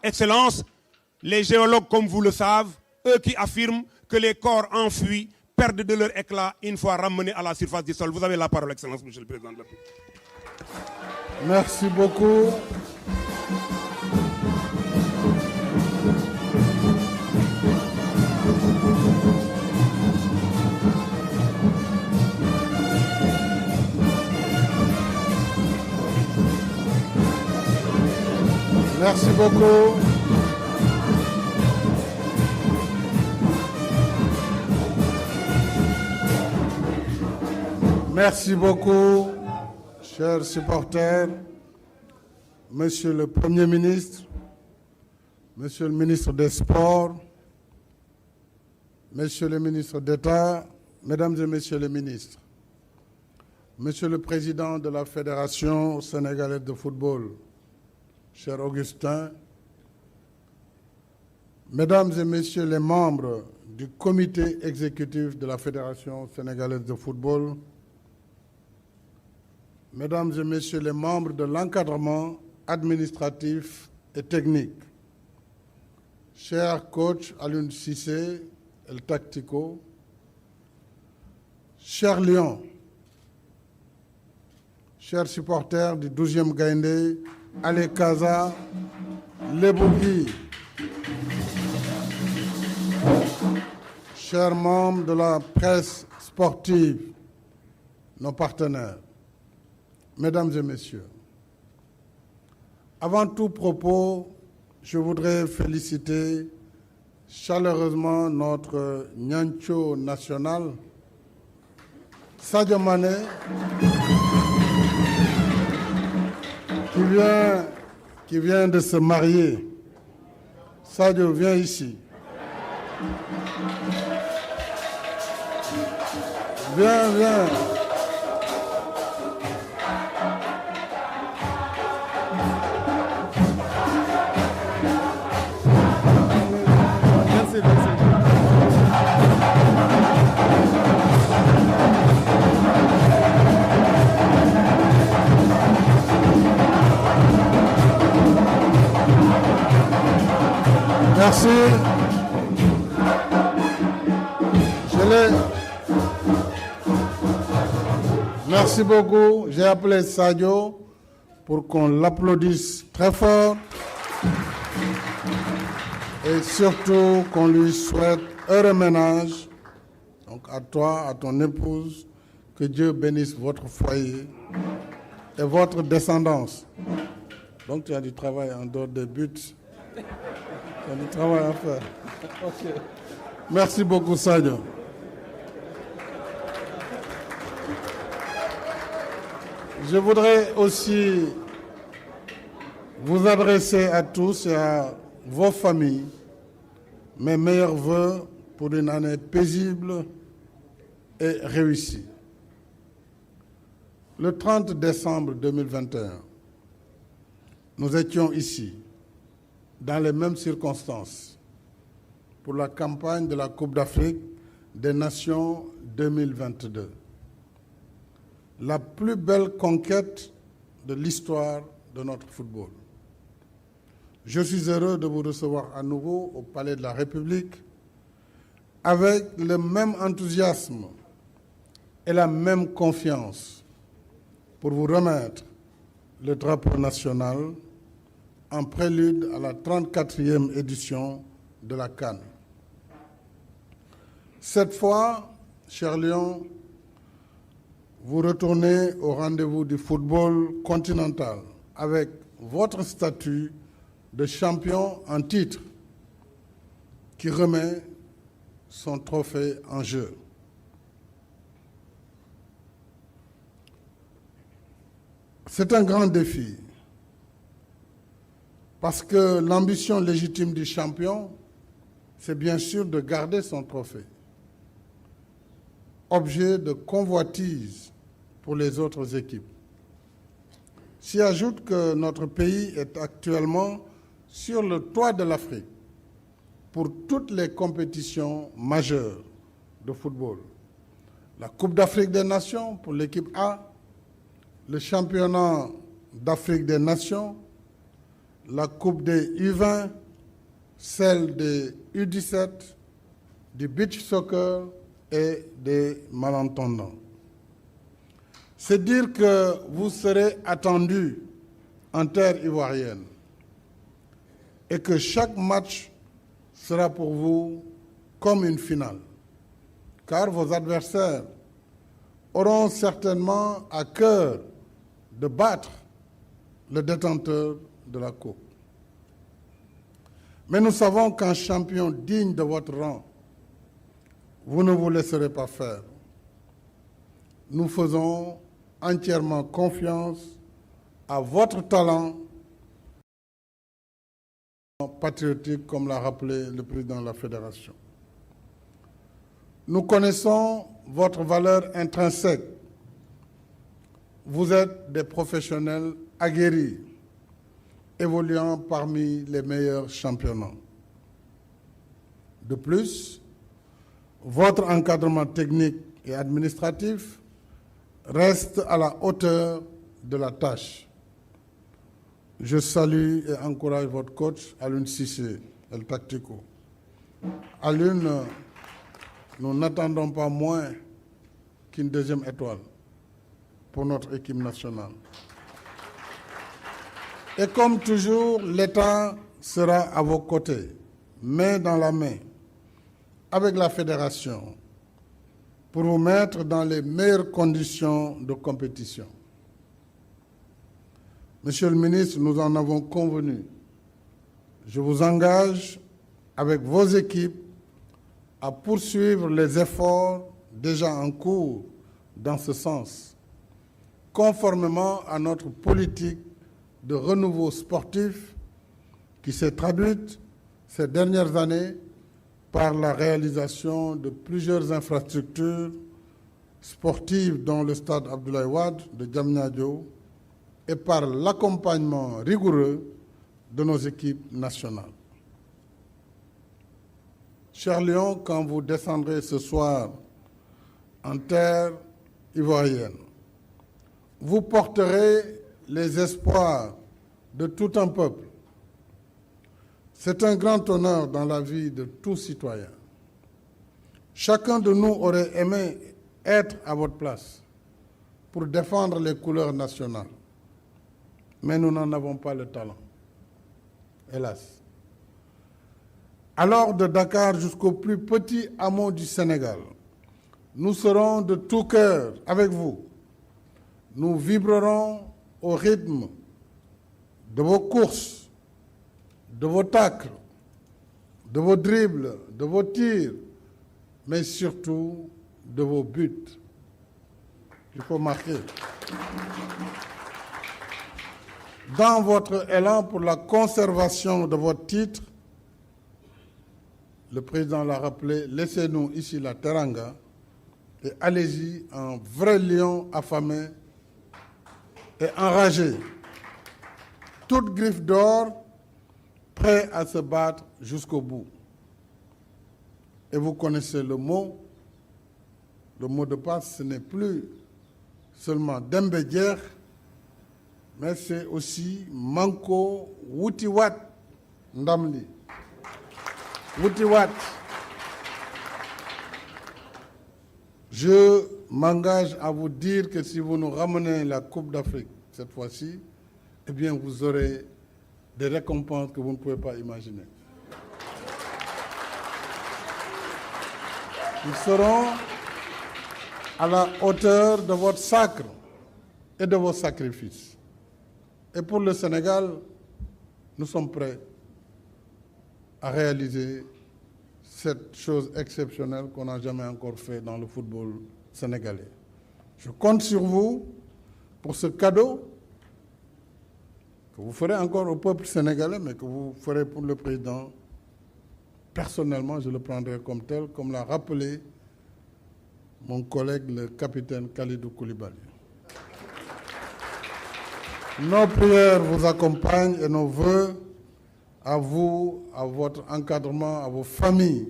Excellence, les géologues, comme vous le savez, eux qui affirment que les corps enfuis perdent de leur éclat une fois ramenés à la surface du sol. Vous avez la parole, Excellence, Monsieur le Président de la République. Merci beaucoup. Merci beaucoup. Merci beaucoup, chers supporters, Monsieur le Premier ministre, Monsieur le ministre des Sports, Monsieur le ministre d'État, Mesdames et Messieurs les ministres, Monsieur le Président de la Fédération sénégalaise de football, cher Augustin, Mesdames et Messieurs les membres du comité exécutif de la Fédération sénégalaise de football, Mesdames et Messieurs les membres de l'encadrement administratif et technique, cher coach Alioune Cissé, El Tactico, cher Lion, chers supporters du 12e Gaïndé, Ale Kaza, Lebougui, chers membres de la presse sportive, nos partenaires, Mesdames et Messieurs, avant tout propos, je voudrais féliciter chaleureusement notre Nyancho national, Sadio Mané, qui vient de se marier. Sadio, viens ici. Viens. Merci. Merci beaucoup. J'ai appelé Sadio pour qu'on l'applaudisse très fort et surtout qu'on lui souhaite heureux ménage. Donc à toi, à ton épouse, que Dieu bénisse votre foyer et votre descendance. Donc tu as du travail en dehors des buts. Tu as du travail à faire. Okay. Merci beaucoup, Sadio. Je voudrais aussi vous adresser à tous et à vos familles mes meilleurs vœux pour une année paisible et réussie. Le 30 décembre 2021, nous étions ici, dans les mêmes circonstances, pour la campagne de la Coupe d'Afrique des Nations 2022. La plus belle conquête de l'histoire de notre football. Je suis heureux de vous recevoir à nouveau au Palais de la République avec le même enthousiasme et la même confiance pour vous remettre le drapeau national en prélude à la 34e édition de la CAN. Cette fois, cher Lion, vous retournez au rendez-vous du football continental avec votre statut de champion en titre qui remet son trophée en jeu. C'est un grand défi parce que l'ambition légitime du champion, c'est bien sûr de garder son trophée, objet de convoitise pour les autres équipes. S'y ajoute que notre pays est actuellement sur le toit de l'Afrique pour toutes les compétitions majeures de football. La Coupe d'Afrique des Nations pour l'équipe A, le championnat d'Afrique des Nations, la Coupe des U20, celle des U17, du beach soccer et des malentendants. C'est dire que vous serez attendus en terre ivoirienne et que chaque match sera pour vous comme une finale, car vos adversaires auront certainement à cœur de battre le détenteur de la Coupe. Mais nous savons qu'un champion digne de votre rang, vous ne vous laisserez pas faire. Nous faisons entièrement confiance à votre talent patriotique, comme l'a rappelé le président de la Fédération. Nous connaissons votre valeur intrinsèque. Vous êtes des professionnels aguerris, évoluant parmi les meilleurs championnats. De plus, votre encadrement technique et administratif reste à la hauteur de la tâche. Je salue et encourage votre coach, Alioune Cissé, El Tactico. Alioune, nous n'attendons pas moins qu'une deuxième étoile pour notre équipe nationale. Et comme toujours, l'État sera à vos côtés, main dans la main, avec la Fédération, pour vous mettre dans les meilleures conditions de compétition. Monsieur le ministre, nous en avons convenu. Je vous engage, avec vos équipes, à poursuivre les efforts déjà en cours dans ce sens, conformément à notre politique de renouveau sportif qui s'est traduite ces dernières années par la réalisation de plusieurs infrastructures sportives, dont le stade Abdoulaye Wade de Diamniadio, et par l'accompagnement rigoureux de nos équipes nationales. Cher Lion, quand vous descendrez ce soir en terre ivoirienne, vous porterez les espoirs de tout un peuple. C'est un grand honneur dans la vie de tout citoyen. Chacun de nous aurait aimé être à votre place pour défendre les couleurs nationales. Mais nous n'en avons pas le talent, hélas. Alors de Dakar jusqu'au plus petit hameau du Sénégal, nous serons de tout cœur avec vous. Nous vibrerons au rythme de vos courses, de vos tacles, de vos dribbles, de vos tirs, mais surtout de vos buts. Il faut marquer. Dans votre élan pour la conservation de votre titre, le président l'a rappelé, laissez-nous ici la teranga et allez-y en vrai lion affamé et enragé, toute griffe d'or, prêt à se battre jusqu'au bout. Et vous connaissez le mot de passe, ce n'est plus seulement Dembédier, mais c'est aussi Manko Wutiwat Ndamli. Wutiwat. Je m'engage à vous dire que si vous nous ramenez la Coupe d'Afrique cette fois-ci, eh bien vous aurez des récompenses que vous ne pouvez pas imaginer. Nous serons à la hauteur de votre sacre et de vos sacrifices. Et pour le Sénégal, nous sommes prêts à réaliser cette chose exceptionnelle qu'on n'a jamais encore fait dans le football sénégalais. Je compte sur vous pour ce cadeau que vous ferez encore au peuple sénégalais, mais que vous ferez pour le président. Personnellement, je le prendrai comme tel, comme l'a rappelé mon collègue, le capitaine Khalidou Koulibaly. Nos prières vous accompagnent et nos vœux à vous, à votre encadrement, à vos familles.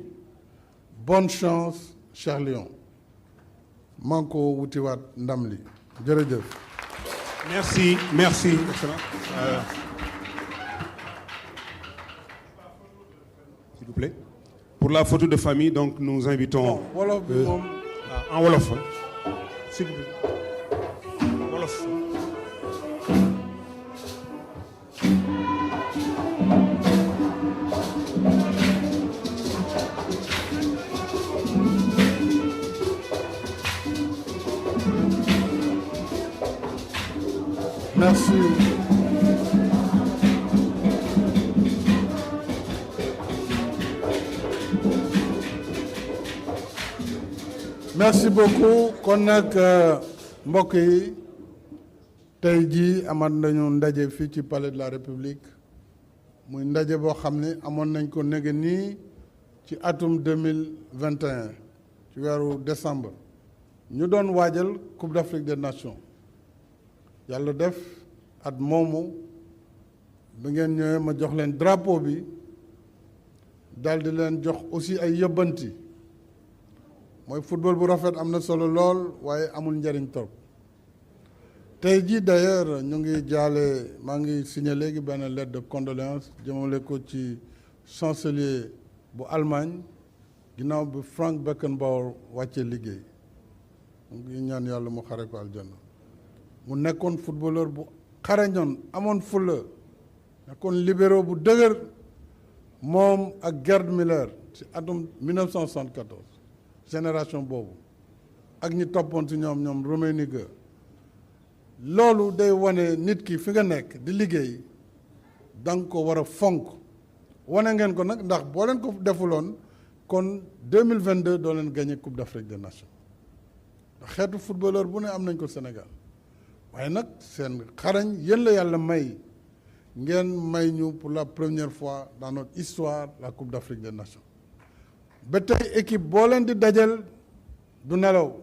Bonne chance, cher Lion. Manko Wutiwat Ndamli. Djeredjef. Merci, merci. vous plaît. Pour la photo de famille, donc nous invitons... en wolof. S'il vous plaît. Wolof. Merci. Merci beaucoup kon nag mbokk yi tey jii amat nañu ndaje fii ci palais de la République muy ndaje boo xam ne amoon nañ ko nege nii ci atum 2021 ci weeru décembre ñu doon waajal Coupe d'Afrique des Nations yàlla def at moomu ba ngeen ñëwee ma jox leen drapeau bi daal di leen jox aussi ay yëbbanti mooy football bu rafet am na solo lool waaye amul njariñ trop tey jii d'ailleurs ñu ngi jaale maa ngi signé léegi benn lettre de condoléance jëmale ko ci chancelier bu Allemagne ginnaaw bi Frank Beckenbauer wàccee liggéey mu ngi ñaan yàlla mu xare ko aljanna mu nekkoon footballeur bu xarañoon amoon fulla nekkoon libéro bu dëgër moom ak Gerd Müller ci atum 1974 génération boobu ak ñi toppoon ci ñoom Rummenigge loolu day wane nit ki fi nga nekk di liggéey da nga ko war a fonk wane ngeen ko nag ndax boo leen ko defuloon kon 2022 doo leen gagné Coupe d'Afrique des Nations ndax xeetu footballeur bu ne am nañ ko Sénégal waaye nag seen xarañ yéen la yàlla may ngeen may ñu pour la première fois dans notre histoire la Coupe d'Afrique des Nations ba tey équipe boo leen di dajal du nelaw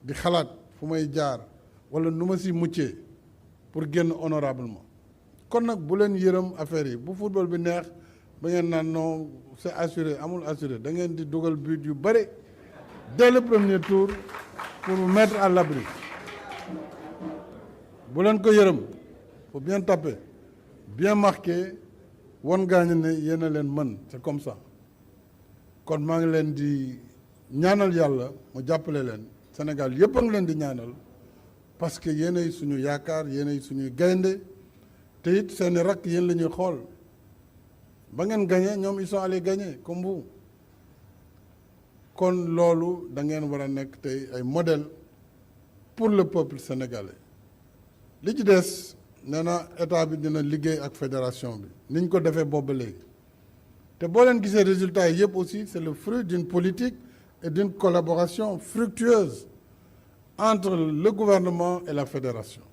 di xalaat fu may jaar wala nu ma si muccee pour génn honorablement kon nag bu leen yërëm affaire yi bu football bi neex ba ngeen naan non c'est assuré amul assuré da ngeen di dugal but yu bëri dès le premier tour pour vous mettre à l'abri bu leen ko yërëm faut bien taper bien marquer won gaañu ne yéen a leen mën c'est comme ça kon maa ngi leen di ñaanal yàlla mu jàppale leen Sénégal yëpp a ngi leen di ñaanal parce que yéenay suñu yaakaar yéenay suñuy gaynde te it seeni rakk yéen la ñuy xool ba ngeen gagné ñoom ils sont allés gagner comme vous kon loolu da ngeen war a nekk tey ay modèle pour le peuple sénégalais li ci des nee na état bi dina liggéey ak fédération bi niñ ko defee boobu ba léegi te boo leen gisee résultats yi yëpp aussi c'est le fruit d'une politique et d'une collaboration fructueuse entre le gouvernement et la fédération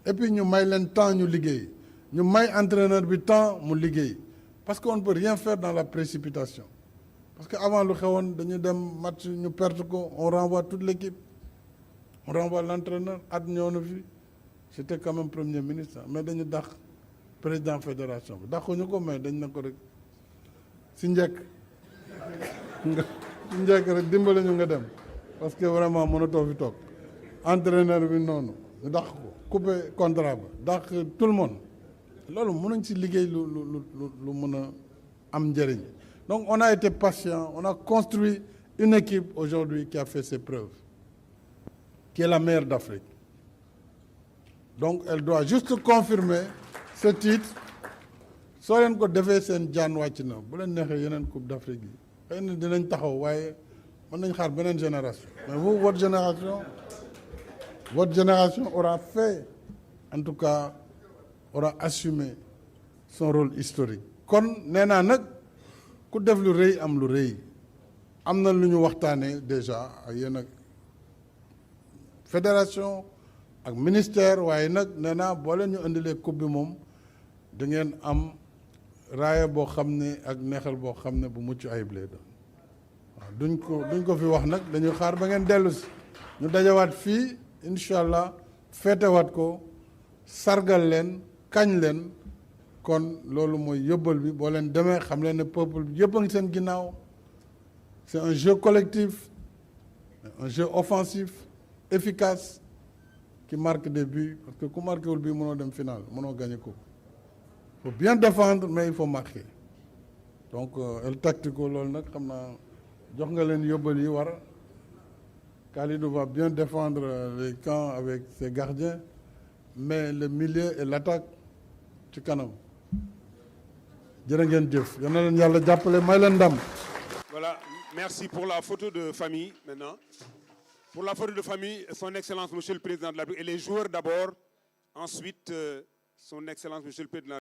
et puis ñu may leen temps ñu liggéey ñu may entraîneur bi temps mu liggéey parce qu'on ne peut rien faire dans la précipitation parce que avant lu xewoon dañu dem match ñu perte ko on renvoie toute l'équipe on renvoie l'entraîneur at ñëw na fi j'étais quand même premier ministre mais dañu dàq président fédération bi dàquñu ko mais dañ na ko rek si njëkk rek dimbale ñu nga dem parce que vraiment mënatoo fi toog entraîneur bi noonu ñu dàq ko couper contrat ba dàq tout le monde loolu mënuñ si liggéey lu mën a am njëriñ donc on a été patient on a construit une équipe aujourd'hui qui a fait ses preuves qui est la meilleure d'Afrique donc elle doit juste confirmer ce titre soo leen ko defee seen jaan wàcc na bu leen neexee yeneen Coupe d'Afrique yi xëy na dinañ taxaw waaye mën nañ xaar beneen génération mais vous votre génération aura fait en tout cas aura assumé son rôle historique kon nee naa nag ku def lu rëy am lu rëy am na lu ñu waxtaanee déjà ak yéen ak fédération ak ministère waaye nag nee naa boo leen ñu indilee coupe bi moom da ngeen am raaya boo xam ne ak neexal boo xam ne bu mucc ayib lay doon waaw duñ ko fi wax nag dañuy xaar ba ngeen dellu si ñu dajawaat fii incha allah feetewaat ko sargal leen kañ leen kon loolu mooy yóbbal bi boo leen demee xam leen ne peuple bi yëpp a ngi seen ginnaaw c'est un jeu collectif un jeu offensif efficace qui marque des buts parce que ku marqué wul bii mënoo dem final mënoo gagner ko il faut bien défendre mais il faut marquer donc el tactico loolu nag xam naa jox nga leen yóbbal yi war. Kalidou va bien défendre les camps avec ses gardiens, mais le milieu et l'attaque ci kanam jërë ngeen jëf yal na leen yàlla jàppale may leen ndam. Voilà, merci pour la photo de famille maintenant. Pour la photo de famille, son Excellence Monsieur le Président de la République et les joueurs d'abord, ensuite son Excellence Monsieur le Président.